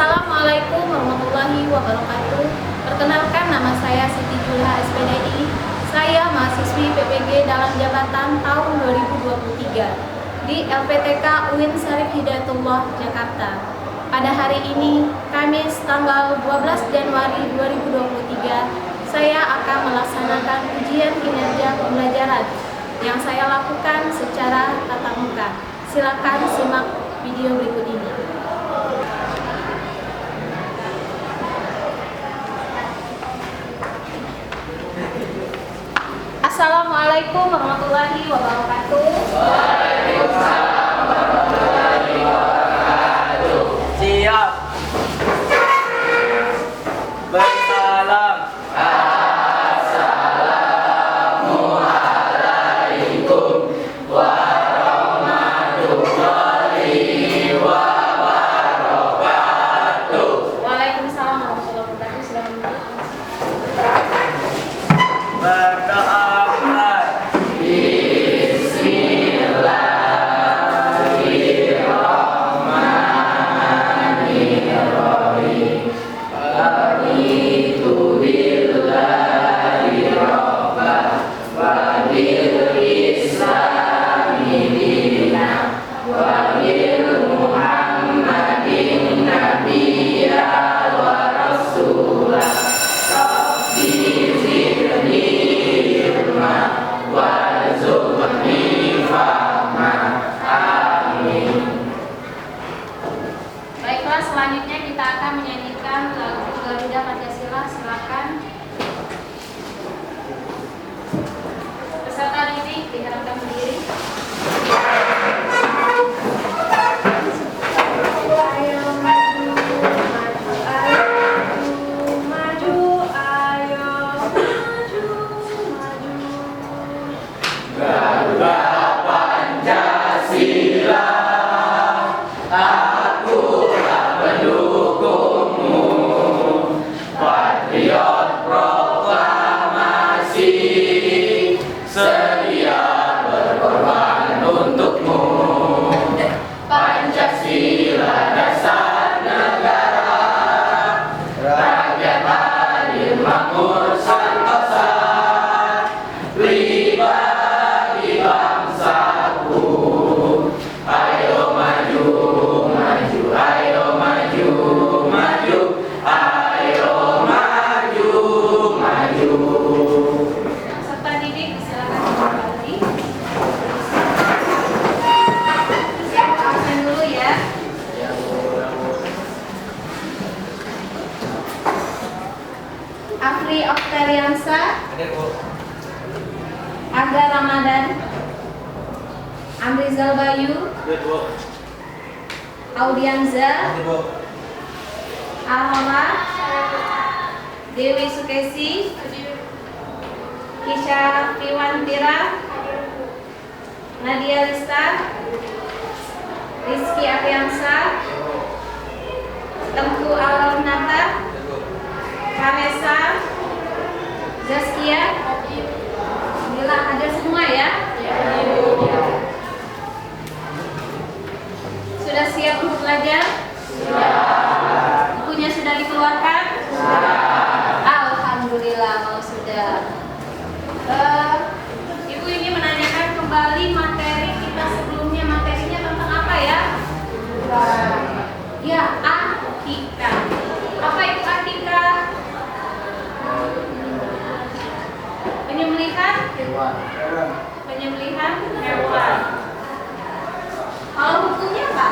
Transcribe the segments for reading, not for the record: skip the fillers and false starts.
Assalamualaikum warahmatullahi wabarakatuh. Perkenalkan, nama saya Siti Julha SPDI. Saya mahasiswi PPG dalam jabatan tahun 2023 di LPTK UIN Syarif Hidayatullah, Jakarta. Pada hari ini, Kamis tanggal 12 Januari 2023, saya akan melaksanakan ujian kinerja pembelajaran yang saya lakukan secara tatap muka. Silakan simak video berikut ini. Assalamualaikum warahmatullahi wabarakatuh. Waalaikumsalam warahmatullahi wabarakatuh. Siap. Bersalam. Assalamualaikum warahmatullahi wabarakatuh. Waalaikumsalam warahmatullahi wabarakatuh. Silakan duduk. Berdoa. Baiklah, selanjutnya kita akan menyanyikan lagu Garuda Pancasila. Silakan. Peserta didik diharapkan berdiri. Ayo maju, maju, ayo maju, ayo maju, maju. Garuda Pancasila, aku tak mendukungmu. Patriot proklamasi, sedia berkorban untukmu. Pancasila dasar negara, rakyat hadir makmur sentosa, pribadi bangsaku. Ayo maju, maju, ayo maju, maju, ayo maju, maju. Peserta didik silakan kembali. Siap, absen dulu ya. Afri Oktariansa, Aga Ramadan, Amrizal Bayu, Audianza, Alhama, Dewi Sukesi, Kisha Piwantira, Nadia Lista, Rizky Apriansa, Tengku Alarnata, Vanessa, Zaskia. Alhamdulillah hadir semua ya. Sudah siap untuk belajar? Bukunya sudah dikeluarkan? Alhamdulillah kalau sudah. Ibu ini menanyakan kembali materi kita sebelumnya. Materinya tentang apa ya? Ya, akikah. Apa itu akikah? Penyembelihan? Penyembelihan hewan. Kalau hukumnya apa?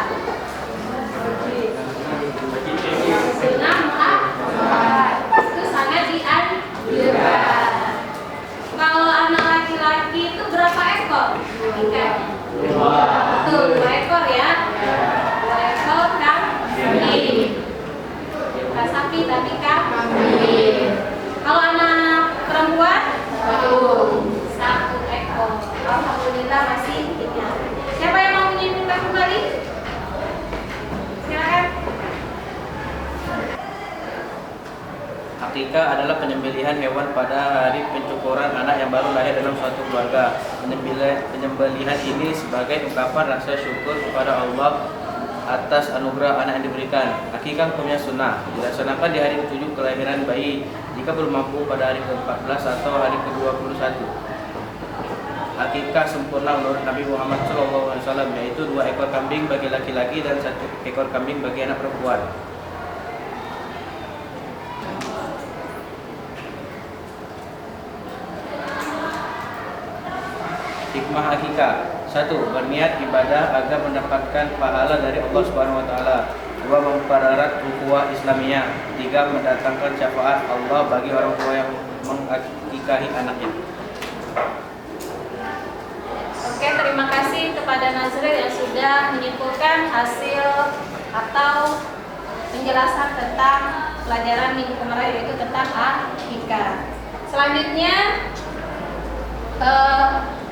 Sunah mu'akkad. Itu sangat dianjurkan. Kalau anak laki-laki itu berapa ekor? Ikannya. Betul, 2 ekor ya. 2 ekor kambing. Bukan sapi tapi kambing. Kalau anak perempuan? 1 ekor. Alhamdulillah masih ingat. Siapa yang mau menyimpulkan kembali? Silakan. Akikah adalah penyembelihan hewan pada hari pencukuran anak yang baru lahir dalam suatu keluarga. Penyembelihan ini sebagai ungkapan rasa syukur kepada Allah atas anugerah anak yang diberikan. Akikah hukumnya sunnah, dilaksanakan di hari ke-7 kelahiran bayi jika belum mampu pada hari ke-14 atau hari ke-21. Akikah sempurna menurut Nabi Muhammad SAW, yaitu 2 ekor kambing bagi laki-laki dan 1 ekor kambing bagi anak perempuan. Hikmah akikah: 1. Berniat ibadah agar mendapatkan pahala dari Allah Subhanahu wa taala. 2. Mempererat ukhuwah Islamiyah. 3. Mendatangkan syafaat Allah bagi orang tua yang mengakikahi anaknya. Oke, terima kasih kepada Nazril yang sudah menyimpulkan hasil atau penjelasan tentang pelajaran minggu kemarin, yaitu tentang akikah. Selanjutnya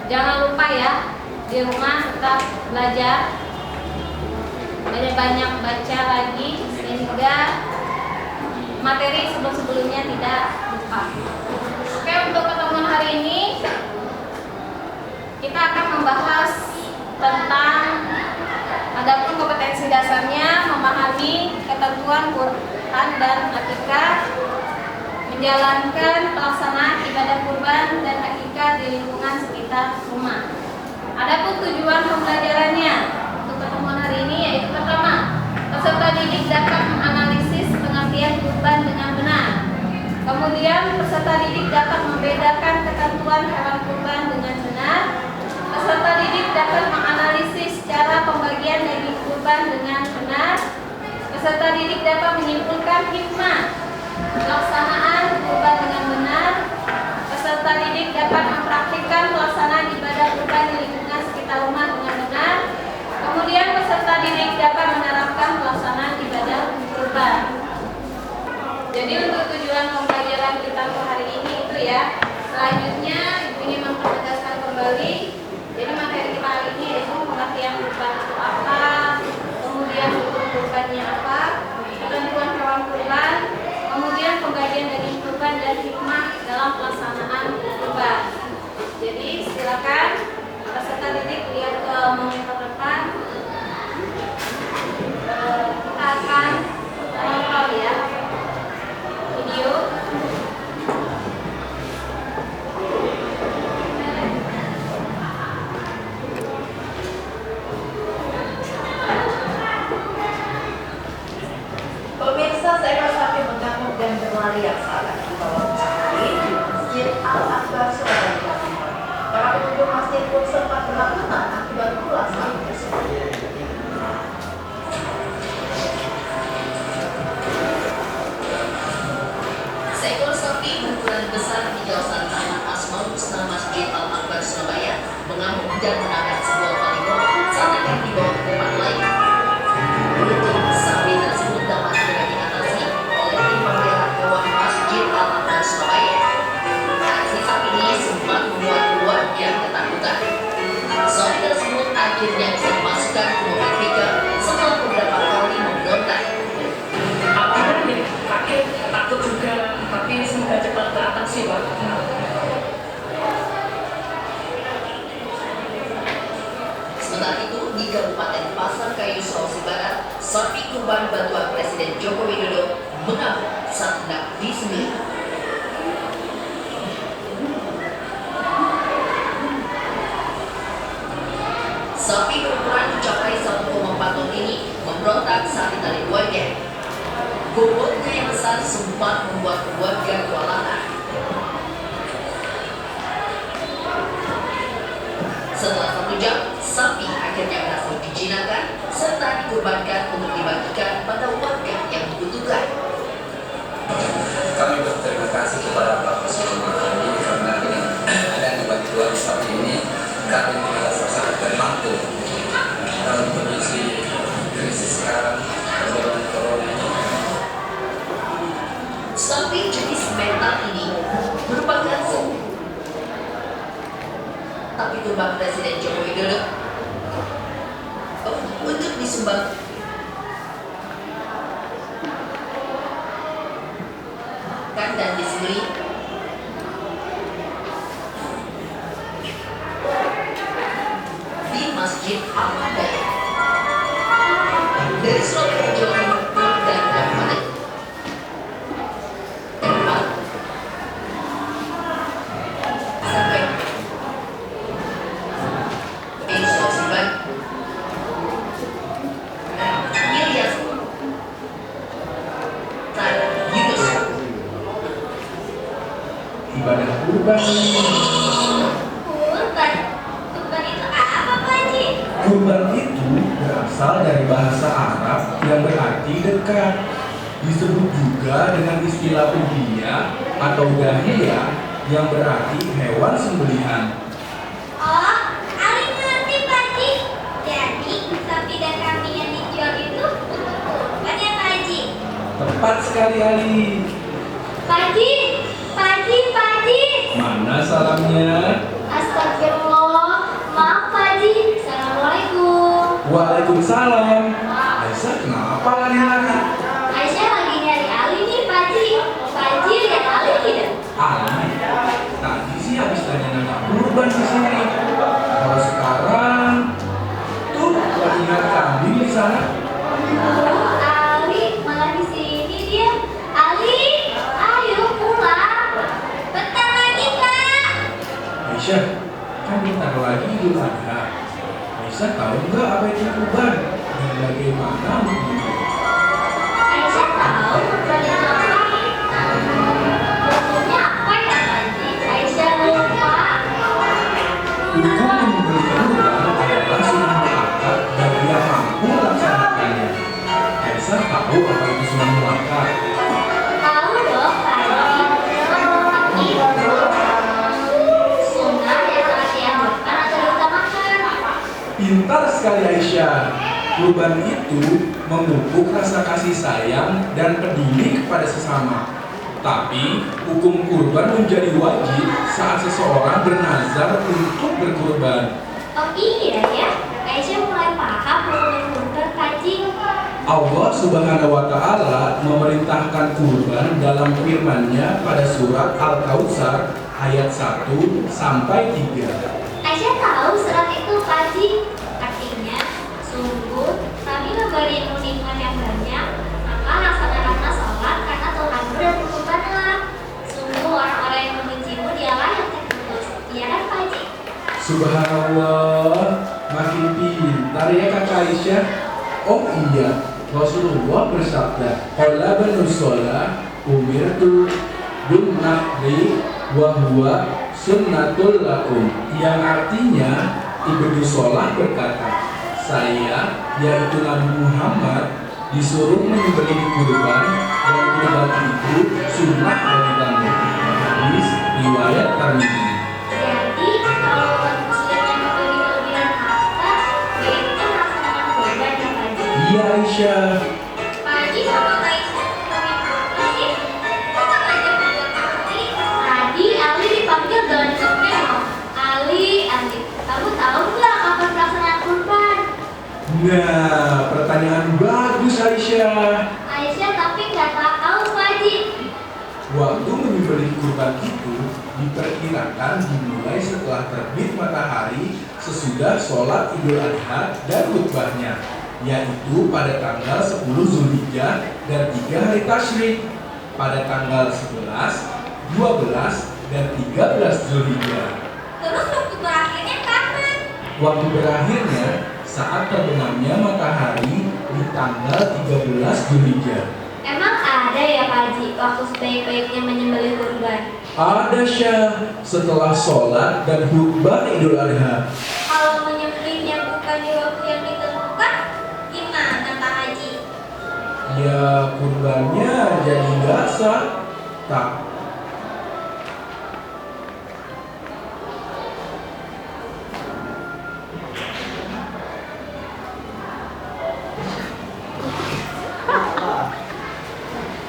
jangan lupa ya, di rumah tetap belajar banyak baca lagi sehingga materi sebelum-sebelumnya tidak lupa. Oke, untuk pertemuan hari ini kita akan membahas tentang adapun kompetensi dasarnya, memahami ketentuan Quran dan akikah, menjalankan pelaksanaan ibadah kurban dan akikah di lingkungan sekitar rumah. Adapun tujuan pembelajarannya untuk pertemuan hari ini yaitu: pertama, peserta didik dapat menganalisis pengertian kurban dengan benar. Kemudian, peserta didik dapat membedakan ketentuan hewan kurban dengan benar. Peserta didik dapat menganalisis cara pembagian daging kurban dengan benar. Peserta didik dapat menyimpulkan hikmah pelaksanaan kurban dengan benar. Peserta didik dapat mempraktikkan pelaksanaan ibadah kurban di lingkungan sekitar rumah dengan benar. Kemudian, peserta didik dapat menerapkan pelaksanaan ibadah kurban. Jadi untuk tujuan pembelajaran kita untuk hari ini itu ya. Selanjutnya ingin mempertegaskan kembali. Jadi materi kita hari ini yaitu pengertian kurban itu apa, kemudian hukum kurbannya apa, ketentuan hewan kurban, kemudian pembagian daging kurban dan hikmah dalam pelaksanaan kurban. Jadi silakan peserta didik lihat ke monitor depan. Kita akan menonton ya video. Pemirsa, seekor sapi mengamuk dan berlari yang saat dibawa cari di Masjid Al-Akbar Surabaya, Jawa Timur. Para pengunjung masjid pun sempat ketakutan akibat ulah sapi tersebut. Seekor sapi berukuran besar di kawasan Taman Asmaul Husna Masjid Al-Akbar Surabaya mengamuk dan menabrak sebuah baliho saat akan dibawa ke tempat lain. Beruntung, sapi tersebut dapat segera diatasi oleh tim pemelihara hewan Masjid Al-Akbar Surabaya. Aksi sapi ini sempat membuat warga ketakutan. Sapi tersebut akhirnya bisa dimasukkan ke mobil pickup setelah beberapa kali memberontak. Takut juga, tapi semoga cepat teratasi, Pak. Sementara itu, di Kabupaten Pasarkayu, Sulawesi Barat, sapi kurban bantuan Presiden Joko Widodo mengamuk saat hendak disembelih. Sapi berukuran mencapai 1,4 ton ini memberontak saat ditarik warga. Bobotnya yang besar sempat membuat warga kewalahan. Setelah 1 jam, sapi akhirnya berhasil dijinakkan serta dikurbankan untuk dibagikan pada warga yang membutuhkan. Kami berterima kasih kepada Bapak Presiden Jokowi karena dengan adanya bantuan sapi ini kami merasa sangat terbantu dalam kondisi krisis sekarang sebelum corona ini. Sapi jenis mental ini merupakan tapi kurban Presiden Joko Widodo untuk disumbang dan disembelih di Masjid Al-Hidayah. kurban ini. Kurban? Kurban itu apa, Pak Haji? Kurban itu berasal dari bahasa Arab yang berarti dekat. Disebut juga dengan istilah udhiyah atau dahiyah yang berarti hewan sembelihan. Oh, Ali ngerti, Pak Haji. Jadi, sapi dan kambing yang dijual itu untuk kurban ya, Pak Haji? Tepat sekali, Ali. Pak Haji, Pak Haji, Pak Haji. Mana salamnya? Astagfirullah. Maaf, Pak Haji. Assalamualaikum. Waalaikumsalam. Aisyah, kenapa lari-lari? Aisyah lagi nyari Ali nih, Pak Haji. Pak Haji lihat Ali tidak? Ali, tadi sih habis nanya kurban di sini. Kalau sekarang, tuh lihat kambing di sana. Oh, Ali malah di sini dia. Ali, ayo pulang. Bentar lagi, Pak. Aisyah, kan bentar lagi Idul Adha. Aisyah tahu nggak apa itu kurban dan bagaimana begitu? Aisyah tahu kurban itu apa? Hukumnya apa ya, Pak Haji? Aisyah lupa. Hukum membeli kurban adalah sunnah muakkad dan dia mampu melaksanakannya. Aisyah tahu apa itu sunnah muakkad. Tahu dong, Pak Haji. Itu sunnah yang telah dianjurkan atau diutamakan. Pintar sekali Aisyah. Kurban itu memupuk rasa kasih sayang dan peduli kepada sesama. Tapi hukum kurban menjadi wajib saat seseorang bernazar untuk berkurban. Oh iya ya, Aisyah mulai paham hukum kurban, Pak Haji. Allah Subhanahu wa Ta'ala memerintahkan kurban dalam firman-Nya pada surat Al-Kautsar ayat 1 sampai 3. Aisyah tahu surat itu, Pak Haji. Artinya, sungguh kami memberimu nikmat yang banyak, maka laksanakanlah sholat karena Tuhanmu dan berkurbanlah. Sungguh orang-orang yang membencimu dialah yang terputus. Iya kan, Pak Haji? Subhanallah, makin pintar ya Kakak Aisyah. Oh iya, Rasulullah bersabda, "Qala banu sholah umirtu bin nahri wa huwa sunnatul lakum," yang artinya Ibnu Sholah berkata, saya yaitu Nabi Muhammad disuruh menyembelih kurban dan kurban itu sunnah bagi kamu. Hadis riwayat Tirmidzi. Jadi, kalau umat muslim yang memberi kelebihan harta, yaitu melaksanakan kurban ya, Pak Haji. Iya Aisyah. Pak Haji sama Kak Aisyah Pak Haji, kok Kak aja buat Ali? Tadi Ali dipanggil dengan cepet. Ali, kamu tahu nggak kapan pelaksanaan kurban? Nah, pertanyaan bagus Aisyah. Aisyah tapi nggak tahu, Pak Haji. Waktu menyembelih kurban itu diperkirakan dimulai setelah terbit matahari sesudah sholat Idul Adha dan khutbahnya, yaitu pada tanggal 10 Zulhijjah dan 3 hari tasyrik pada tanggal 11, 12, dan 13 Zulhijjah. Terus waktu berakhirnya kapan? Waktu berakhirnya saat terbenamnya matahari di tanggal 13 Zulhijjah. Emang ada ya, Pak Haji, waktu sebaik-baiknya menyembelih kurban? Ada Syah, setelah sholat dan khutbah Idul Adha. Kalau menyembelihnya bukan di waktu yang ditentukan, gimana, Pak Haji? Ya kurbannya jadi nggak sah. Tak.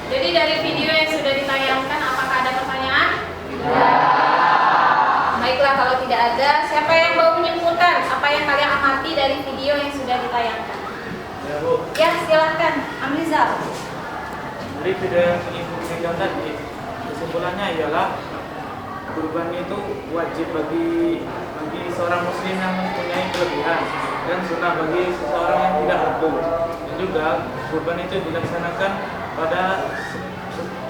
Jadi dari video yang sudah ditayangkan, apakah ada pertanyaan? Baiklah, kalau tidak ada, siapa yang mau menyimpulkan apa yang kalian amati dari video yang sudah ditayangkan? Ya Bu, Ya, silahkan, Amrizal. dari video yang diinfokan tadi, kesimpulannya ialah kurban itu wajib bagi seorang muslim yang mempunyai kelebihan dan sunnah bagi seseorang yang tidak mampu. Dan juga kurban itu dilaksanakan pada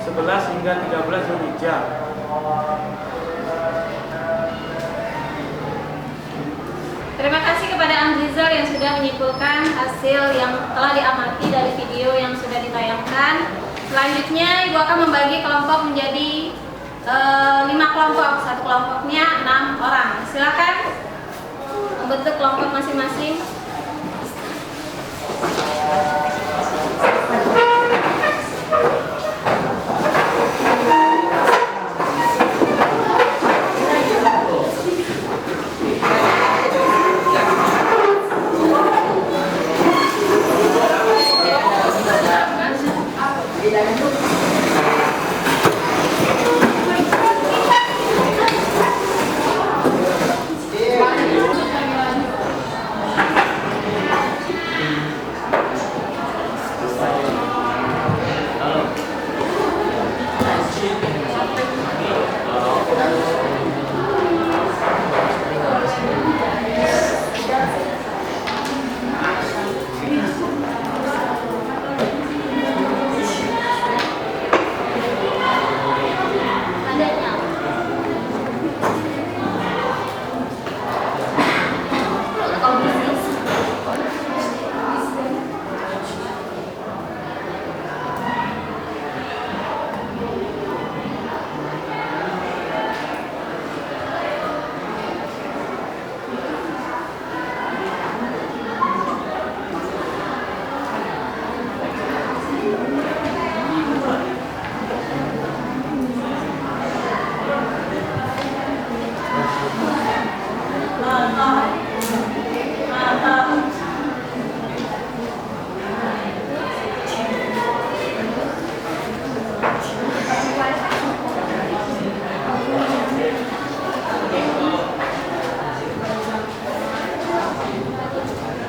11 hingga 13 Zulhijjah. Terima kasih kepada Amrizal yang sudah menyimpulkan hasil yang telah diamati dari video yang sudah ditayangkan. Selanjutnya, Ibu akan membagi kelompok menjadi 5 kelompok, satu kelompoknya 6 orang. Silakan membentuk kelompok masing-masing.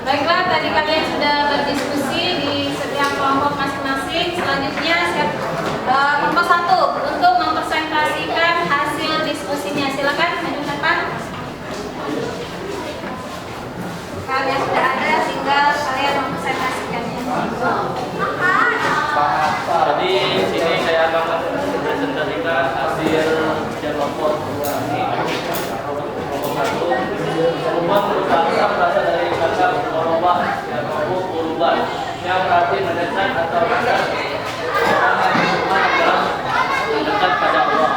Baiklah, tadi kalian sudah berdiskusi di setiap kelompok masing-masing. Selanjutnya kelompok 1 untuk mempresentasikan hasil diskusinya. Silakan maju ke depan. Kalian sudah ada, tinggal kalian mempresentasikannya. Jadi sini saya akan mempresentasikan hasil kelompok ini. Kelompok 1 merupakan berasal dari kata merubah dan berubah yang berarti mendesak atau mendesak orang yang dalam mendekat pada Allah.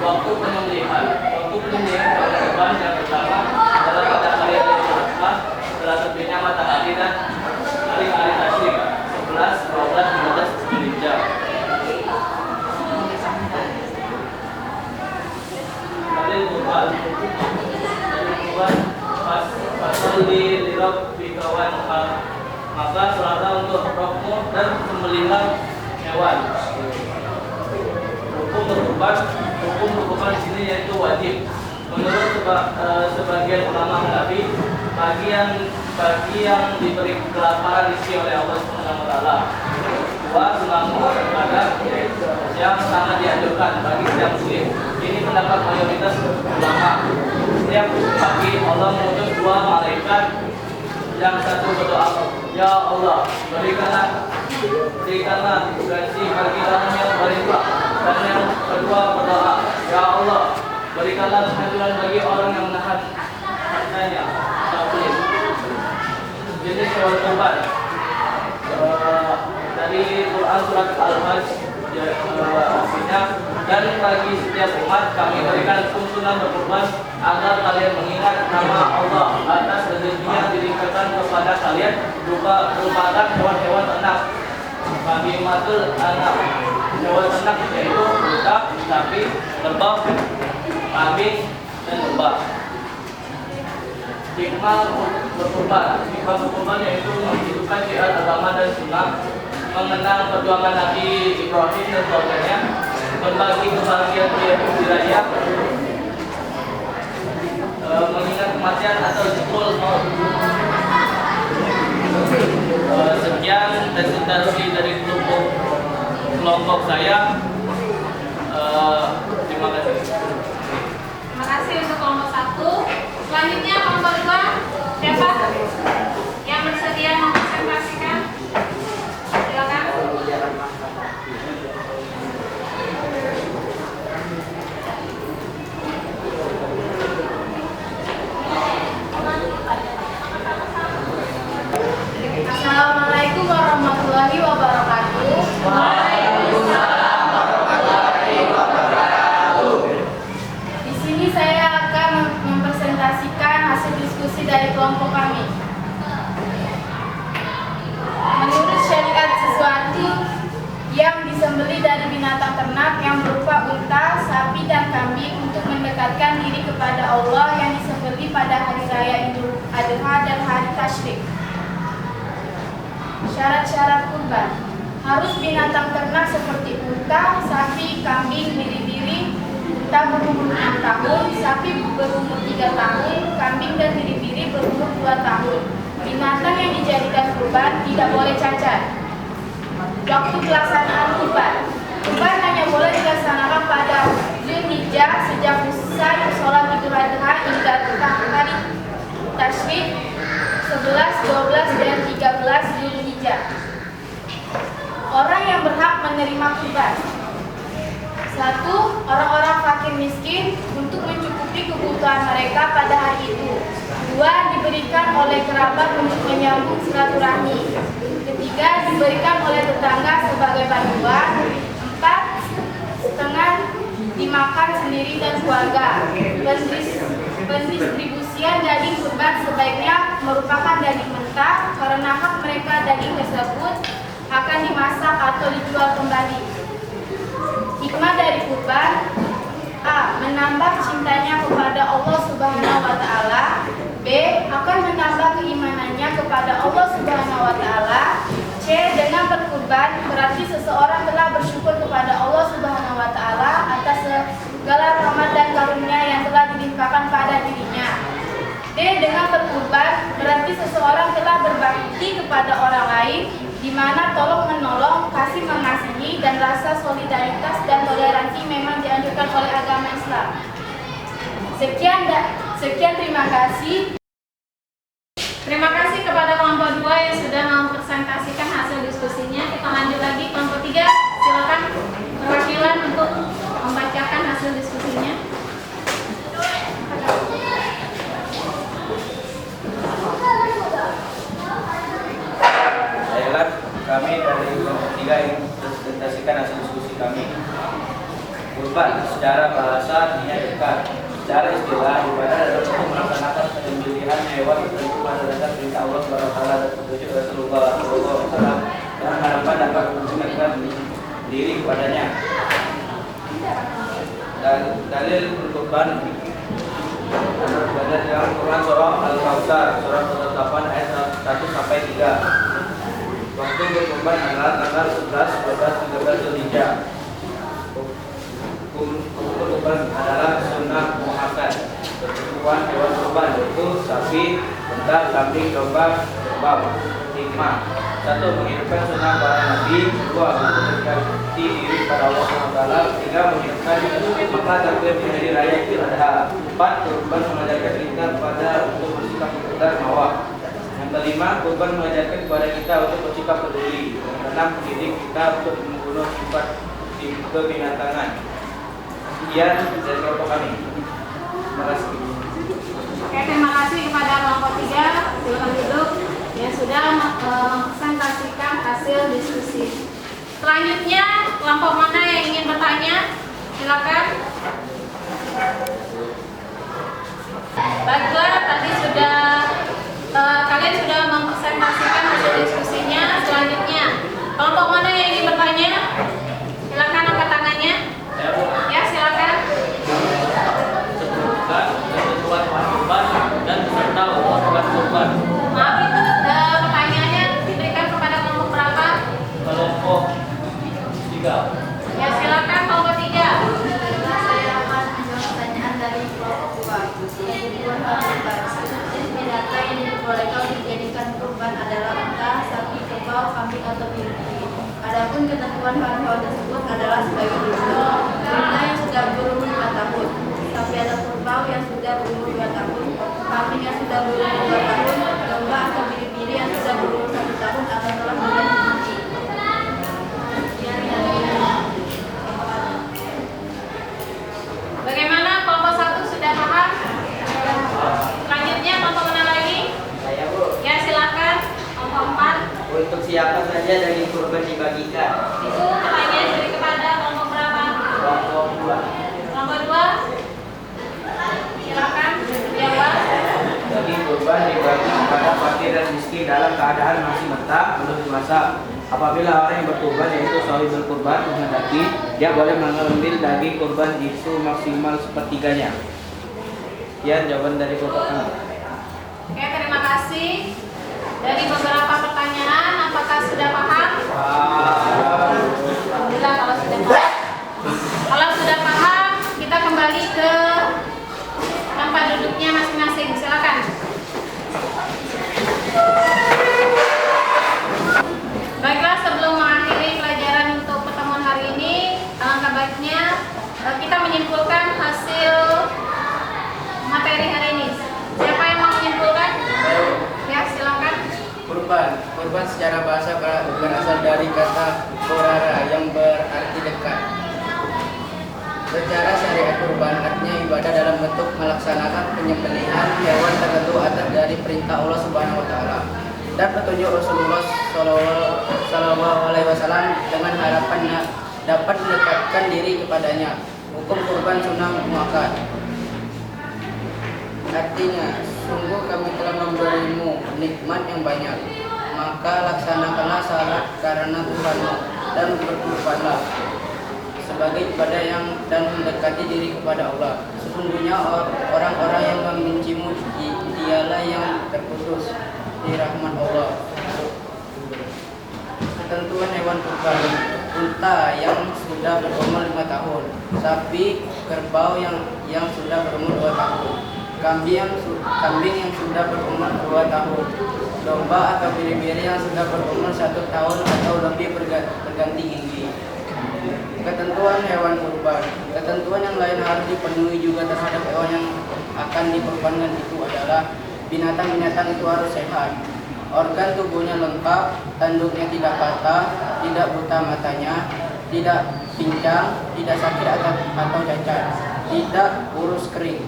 Waktu penyembelihan hewan yang pertama adalah pada hari Jumat setelah terbitnya matahari dan hari tasyrik 11, 12, 13 Zulhijjah. Hari Jumat pasal di lirok bikawan, maka selasa untuk rokmu dan sembelihan hewan. Hukum berkurban di sini yaitu wajib. Menurut sebagian ulama Hanafi, bagi yang diberi kelaparan rizki oleh Allah SWT. Sunnamu pada yang sangat dianjurkan bagi setiap muslim. Ini pendapat mayoritas ulama. Setiap pagi Allah mengutus 2 malaikat, yang satu berdoa, Ya Allah, berikanlah ganti bagi orang yang beriman, dan yang kedua berdoa, Ya Allah, berikanlah kehancuran bagi orang yang menahan hartanya. Taklim. Jenis hewan kurban dari Quran surat Al-Hajj artinya, dan bagi setiap umat kami berikan tuntunan berkurban agar kalian mengingat nama Allah atas rezeki yang diberikan kepada kalian merupakan hewan-hewan ternak. Bagi matul anak hewan ternak yaitu unta, sapi, kerbau, kambing, dan domba. Hikmah berkurban yaitu menghidupkan syiar agama dan sunnah, mengenang perjuangan Nabi Ibrahim dan keluarganya, berbagi kebahagiaan raya, mengingat kematian atau zikrul maut. Sekian presentasi dari kelompok saya. Terima kasih. Terima kasih untuk kelompok 1. Selanjutnya kelompok 2. Siapa yang bersedia mempresentasikan? Silakan. Assalamualaikum warahmatullahi wabarakatuh. Waalaikumsalam warahmatullahi wabarakatuh. mendekatkan diri kepada Allah yang disembelih pada hari raya Idul Adha dan hari Tasyrik. Syarat-syarat kurban: harus binatang ternak seperti unta, sapi, kambing, biri-biri. Unta berumur 6 tahun, sapi berumur 3 tahun, kambing dan biri-biri berumur 2 tahun. Binatang yang dijadikan kurban tidak boleh cacat. Waktu pelaksanaan kurban: kurban hanya boleh dilaksanakan pada Zulhijjah sejak usai sholat Idul Adha hingga hari Tasyrik 11, 12, dan 13 Zulhijjah. Orang yang berhak menerima kurban: 1. Orang-orang fakir miskin untuk mencukupi kebutuhan mereka pada hari itu. 2. Diberikan oleh kerabat untuk menyambung silaturahmi. 3. Diberikan oleh tetangga sebagai bantuan. 4. Setengah dimakan sendiri dan keluarga. Pendistribusian daging kurban sebaiknya merupakan daging mentah karena hak mereka daging tersebut akan dimasak atau dijual kembali. Hikmah dari kurban: A. Menambah cintanya kepada Allah Subhanahu wa Ta'ala. B. Akan menambah keimanannya kepada Allah Subhanahu wa Ta'ala. C. Dengan berkurban berarti seseorang telah bersyukur kepada Allah Subhanahu wa Ta'ala atas segala rahmat dan karunia yang telah dilimpahkan pada dirinya. D. Dengan berkurban berarti seseorang telah berbakti kepada orang lain, di mana tolong menolong, kasih mengasihi, dan rasa solidaritas dan toleransi memang dianjurkan oleh agama Islam. Sekian, terima kasih. Terima kasih kepada kelompok 2 yang sudah mempresentasikan hasil diskusinya. Kita lanjut lagi kelompok 3. Silakan perwakilan untuk membacakan hasil diskusinya. Kami dari kelompok 3 yang presentasikan hasil diskusi kami. Kurban secara bahasa niat dekat, secara istilah ibadah adalah untuk melaksanakan penyembelihan hewan tertentu pada dasar perintah Allah Subhanahu wa Ta'ala dan petunjuk Rasulullah SAW dengan harapan dapat mendekatkan diri kepadanya. Dan dalil kurban berada dalam Quran surah Al-Kautsar surah 28 ayat 1 sampai 3. Waktu berkurban adalah tanggal 11, 12, 13 Zulhijjah. Kurban adalah sunnah muakkad. Berkurban hewan kurban yaitu sapi, unta, kambing, domba, kerbau. Hikmah: 1. Menghidupkan sunnah para nabi. 2. Untuk mendekati diri pada Allah SWT. 3. Menghidupkan makna takbir di hari raya Idul Adha. 4. Kurban mengajarkan kita kepada untuk bersikap dermawan. Yang kelima, kurban mengajarkan kepada kita untuk bersikap peduli. Yang keenam, mendidik kita untuk membunuh sifat kebinatangan. Sekian dari kelompok kami. Terima kasih. Oke, terima kasih kepada kelompok 3. Silakan duduk yang sudah mempresentasikan hasil diskusi. Selanjutnya, kelompok mana yang ingin bertanya? Silakan. Baiklah, tadi kalian sudah mempresentasikan hasil diskusinya. Selanjutnya, kelompok mana yang ingin bertanya? Silakan angkat tangannya. Ya, silakan. Ketentuan kurban dan beserta uang kurban. Maaf, itu pertanyaannya diberikan kepada kelompok berapa? Kelompok 3. Ya, silakan kelompok 3. Saya akan menjawab pertanyaan dari kelompok 2. Yang dibuat kurban. Binatang yang diperbolehkan dijadikan kurban adalah unta, sapi, kerbau, kambing atau biri-biri. Adapun ketentuan hewan tersebut adalah sebagai berikut: unta yang sudah berumur 5 tahun, sapi atau kerbau yang sudah berumur 2 tahun, kambing yang sudah berumur 2 tahun, domba atau biri-biri yang sudah berumur 1 tahun atau telah menjadi suci. Bagaimana kelompok 1 sudah paham? Selanjutnya kelompok mana lagi? Saya, Bu. Ya, silakan. Kelompok 4. Untuk siapa saja daging kurban dibagikan? Itu pertanyaan dari kepada kelompok berapa? Kelompok 2. Kelompok 2. Silakan jawab. Daging kurban dibagi kepada fakir dan miskin dalam keadaan masih mentah belum dimasak. Apabila orang yang berkurban yaitu shahidul kurban menghendaki, dia boleh mengambil daging kurban itu maksimal sepertiganya. Sekian jawaban dari Bapak kami. Oke, terima kasih. Dari beberapa pertanyaan, apakah sudah paham? Alhamdulillah kalau sudah paham. Kalau sudah paham, kita kembali ke tempat duduknya masing-masing. Silakan. Baiklah, sebelum mengakhiri pelajaran untuk pertemuan hari ini, alangkah baiknya kita menyimpulkan hasil materi hari ini. Siapa yang mau menyimpulkan? Ya, silakan. Kurban secara bahasa berasal dari kata korara yang berarti dekat. Secara syariat kurban artinya ibadah dalam bentuk melaksanakan penyembelihan hewan tertentu atas dari perintah Allah Subhanahu wa taala dan petunjuk Rasulullah sallallahu alaihi wasallam dengan harapannya dapat mendekatkan diri kepadanya. Hukum kurban sunnah muakkad. Artinya, sungguh kami telah memberimu nikmat yang banyak, maka laksanakanlah salat karena Tuhanmu dan berkurbanlah sebagai ibadah yang dan mendekati diri kepada Allah. Sesungguhnya orang-orang yang membencimu dialah yang terputus di rahmat Allah. Ketentuan hewan kurban: unta yang sudah berumur 5 tahun, sapi kerbau yang sudah berumur 2 tahun, kambing yang sudah berumur 2 tahun, domba atau biri-biri yang sudah berumur 1 tahun atau lebih berganti gigi. Ketentuan hewan kurban: ketentuan yang lain harus dipenuhi juga terhadap hewan yang akan dikurbankan itu adalah binatang-binatang itu harus sehat, organ tubuhnya lengkap, tanduknya tidak patah, tidak buta matanya, tidak pincang, tidak sakit atau cacat, tidak kurus kering.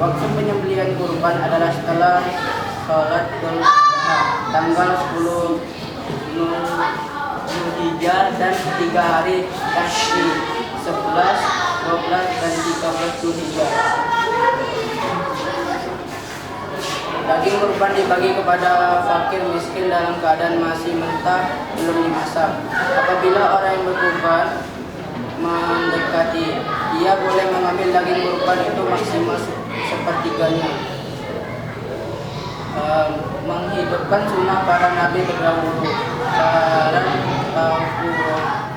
Waktu penyembelihan kurban adalah setelah sholat tanggal 10 Zulhijjah dan 3 hari Tashrik 11, 12, dan 13 Zulhijjah. Daging kurban dibagi kepada fakir miskin dalam keadaan masih mentah, belum dimasak. Apabila orang yang berkurban mendekati, dia boleh mengambil daging kurban itu maksimal sepertiganya. Menghidupkan sunnah para nabi terdahulu, saran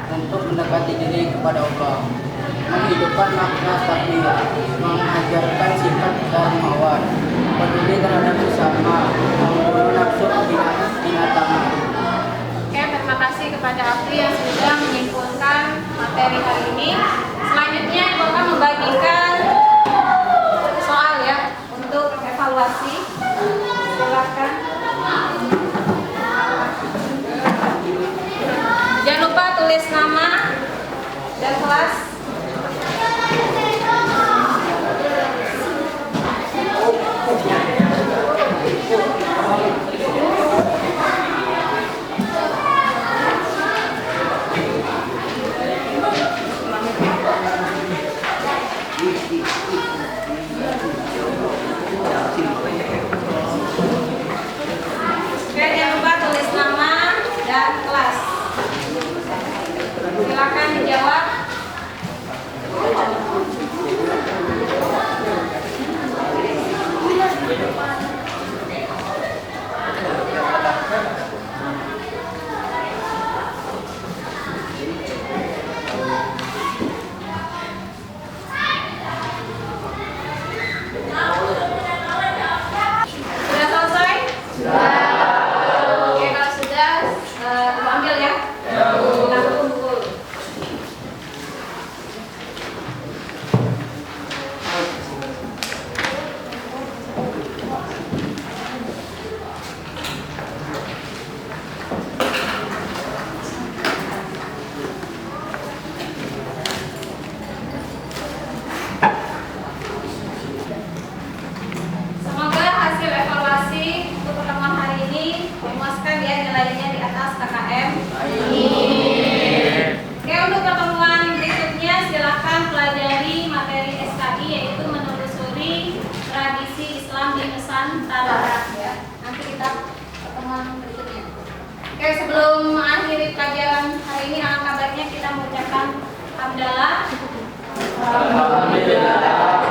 untuk mendekati diri kepada Allah, menghidupkan makna takbir, mengajarkan sifat dermawan, peduli terhadap sesama, membunuh nafsu binatang. Oke, terima kasih kepada Afri yang sudah menyimpulkan materi hari ini. Selanjutnya Ibu akan membagikan soal ya untuk evaluasi. Silakan. Jangan lupa tulis nama dan kelas. Silakan dijawab. Sudah selesai? Oke, kalau sudah, Ibu ambil ya. Semoga hasil evaluasi untuk pertemuan hari ini memuaskan ya, nilainya di atas KKM. Oke, untuk pertemuan berikutnya silakan pelajari materi SKI yaitu menelusuri tradisi Islam di Nusantara ya. Nanti kita pertemuan berikutnya. Oke, sebelum mengakhiri pelajaran hari ini alangkah baiknya kita mengucapkan hamdalah Alhamdulillah.